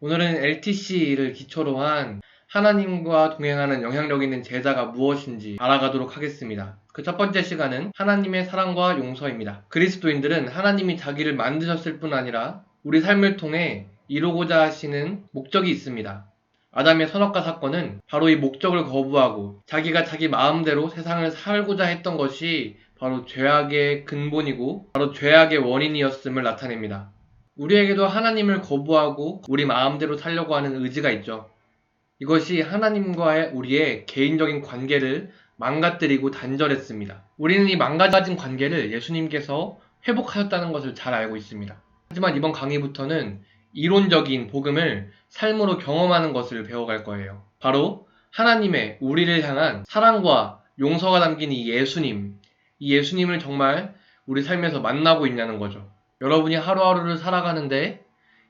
오늘은 LTC를 기초로 한 하나님과 동행하는 영향력 있는 제자가 무엇인지 알아가도록 하겠습니다. 그 첫 번째 시간은 하나님의 사랑과 용서입니다. 그리스도인들은 하나님이 자기를 만드셨을 뿐 아니라 우리 삶을 통해 이루고자 하시는 목적이 있습니다. 아담의 선악과 사건은 바로 이 목적을 거부하고 자기가 자기 마음대로 세상을 살고자 했던 것이 바로 죄악의 근본이고 바로 죄악의 원인이었음을 나타냅니다. 우리에게도 하나님을 거부하고 우리 마음대로 살려고 하는 의지가 있죠. 이것이 하나님과의 우리의 개인적인 관계를 망가뜨리고 단절했습니다. 우리는 이 망가진 관계를 예수님께서 회복하셨다는 것을 잘 알고 있습니다. 하지만 이번 강의부터는 이론적인 복음을 삶으로 경험하는 것을 배워갈 거예요. 바로 하나님의 우리를 향한 사랑과 용서가 담긴 이 예수님을 정말 우리 삶에서 만나고 있냐는 거죠. 여러분이 하루하루를 살아가는데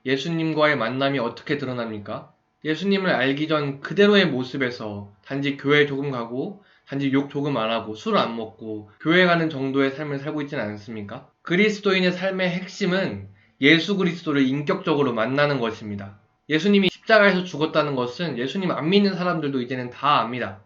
예수님과의 만남이 어떻게 드러납니까? 예수님을 알기 전 그대로의 모습에서 단지 교회 조금 가고 단지 욕 조금 안 하고 술 안 먹고 교회 가는 정도의 삶을 살고 있지는 않습니까? 그리스도인의 삶의 핵심은 예수 그리스도를 인격적으로 만나는 것입니다. 예수님이 십자가에서 죽었다는 것은 예수님 안 믿는 사람들도 이제는 다 압니다.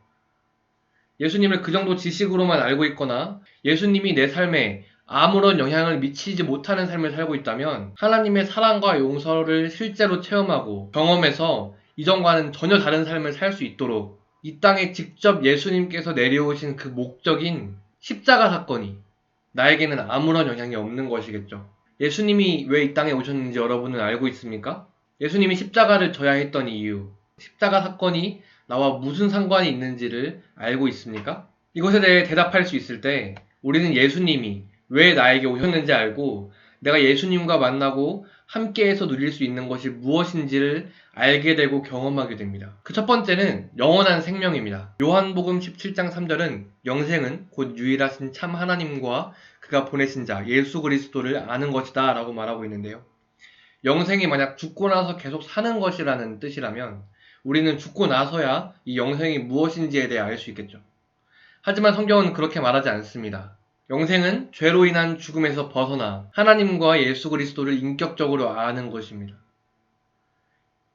예수님을 그 정도 지식으로만 알고 있거나 예수님이 내 삶에 아무런 영향을 미치지 못하는 삶을 살고 있다면 하나님의 사랑과 용서를 실제로 체험하고 경험해서 이전과는 전혀 다른 삶을 살 수 있도록 이 땅에 직접 예수님께서 내려오신 그 목적인 십자가 사건이 나에게는 아무런 영향이 없는 것이겠죠. 예수님이 왜 이 땅에 오셨는지 여러분은 알고 있습니까? 예수님이 십자가를 져야 했던 이유, 십자가 사건이 나와 무슨 상관이 있는지를 알고 있습니까? 이것에 대해 대답할 수 있을 때 우리는 예수님이 왜 나에게 오셨는지 알고 내가 예수님과 만나고 함께해서 누릴 수 있는 것이 무엇인지를 알게 되고 경험하게 됩니다. 그 첫 번째는 영원한 생명입니다. 요한복음 17장 3절은 영생은 곧 유일하신 참 하나님과 그가 보내신 자 예수 그리스도를 아는 것이다 라고 말하고 있는데요. 영생이 만약 죽고 나서 계속 사는 것이라는 뜻이라면 우리는 죽고 나서야 이 영생이 무엇인지에 대해 알 수 있겠죠. 하지만 성경은 그렇게 말하지 않습니다. 영생은 죄로 인한 죽음에서 벗어나 하나님과 예수 그리스도를 인격적으로 아는 것입니다.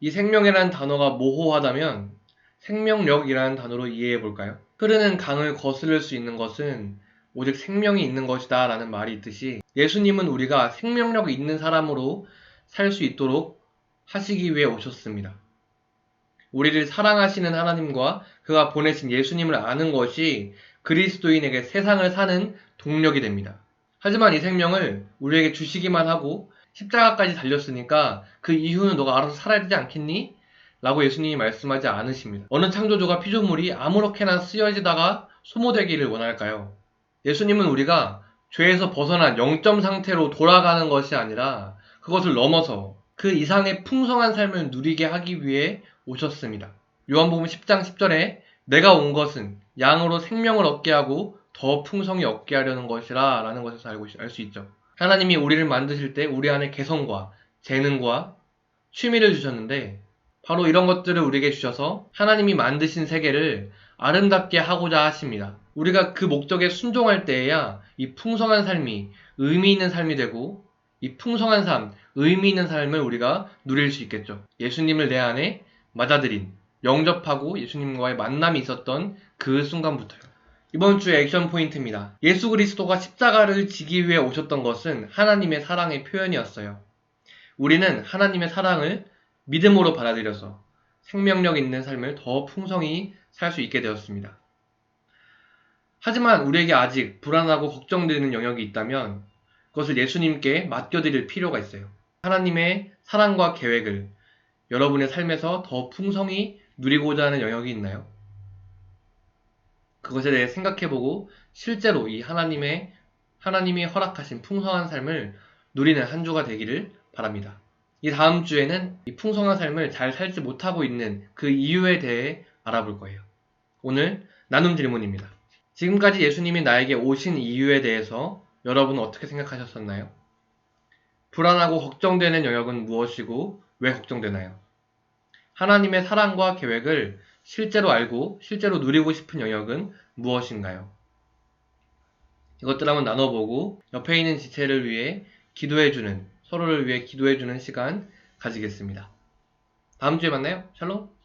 이 생명이라는 단어가 모호하다면 생명력이라는 단어로 이해해 볼까요? 흐르는 강을 거스를 수 있는 것은 오직 생명이 있는 것이다 라는 말이 있듯이 예수님은 우리가 생명력이 있는 사람으로 살 수 있도록 하시기 위해 오셨습니다. 우리를 사랑하시는 하나님과 그가 보내신 예수님을 아는 것이 그리스도인에게 세상을 사는 동력이 됩니다. 하지만 이 생명을 우리에게 주시기만 하고 십자가까지 달렸으니까 그 이후는 너가 알아서 살아야 되지 않겠니? 라고 예수님이 말씀하지 않으십니다. 어느 창조주가 피조물이 아무렇게나 쓰여지다가 소모되기를 원할까요? 예수님은 우리가 죄에서 벗어난 영점 상태로 돌아가는 것이 아니라 그것을 넘어서 그 이상의 풍성한 삶을 누리게 하기 위해 오셨습니다. 요한복음 10장 10절에 내가 온 것은 양으로 생명을 얻게 하고 더 풍성히 얻게 하려는 것이라 라는 것에서 알 수 있죠. 하나님이 우리를 만드실 때 우리 안에 개성과 재능과 취미를 주셨는데 바로 이런 것들을 우리에게 주셔서 하나님이 만드신 세계를 아름답게 하고자 하십니다. 우리가 그 목적에 순종할 때에야 이 풍성한 삶이 의미 있는 삶이 되고 이 풍성한 삶, 의미 있는 삶을 우리가 누릴 수 있겠죠. 예수님을 내 안에 맞아들인, 영접하고 예수님과의 만남이 있었던 그 순간부터요. 이번 주의 액션 포인트입니다. 예수 그리스도가 십자가를 지기 위해 오셨던 것은 하나님의 사랑의 표현이었어요. 우리는 하나님의 사랑을 믿음으로 받아들여서 생명력 있는 삶을 더 풍성히 살 수 있게 되었습니다. 하지만 우리에게 아직 불안하고 걱정되는 영역이 있다면 그것을 예수님께 맡겨드릴 필요가 있어요. 하나님의 사랑과 계획을 여러분의 삶에서 더 풍성히 누리고자 하는 영역이 있나요? 그것에 대해 생각해보고 실제로 이 하나님이 허락하신 풍성한 삶을 누리는 한 주가 되기를 바랍니다. 이 다음 주에는 이 풍성한 삶을 잘 살지 못하고 있는 그 이유에 대해 알아볼 거예요. 오늘 나눔 질문입니다. 지금까지 예수님이 나에게 오신 이유에 대해서 여러분은 어떻게 생각하셨었나요? 불안하고 걱정되는 영역은 무엇이고 왜 걱정되나요? 하나님의 사랑과 계획을 실제로 알고 실제로 누리고 싶은 영역은 무엇인가요? 이것들 한번 나눠보고 옆에 있는 지체를 위해 기도해주는, 서로를 위해 기도해주는 시간 가지겠습니다. 다음 주에 만나요. 샬롬.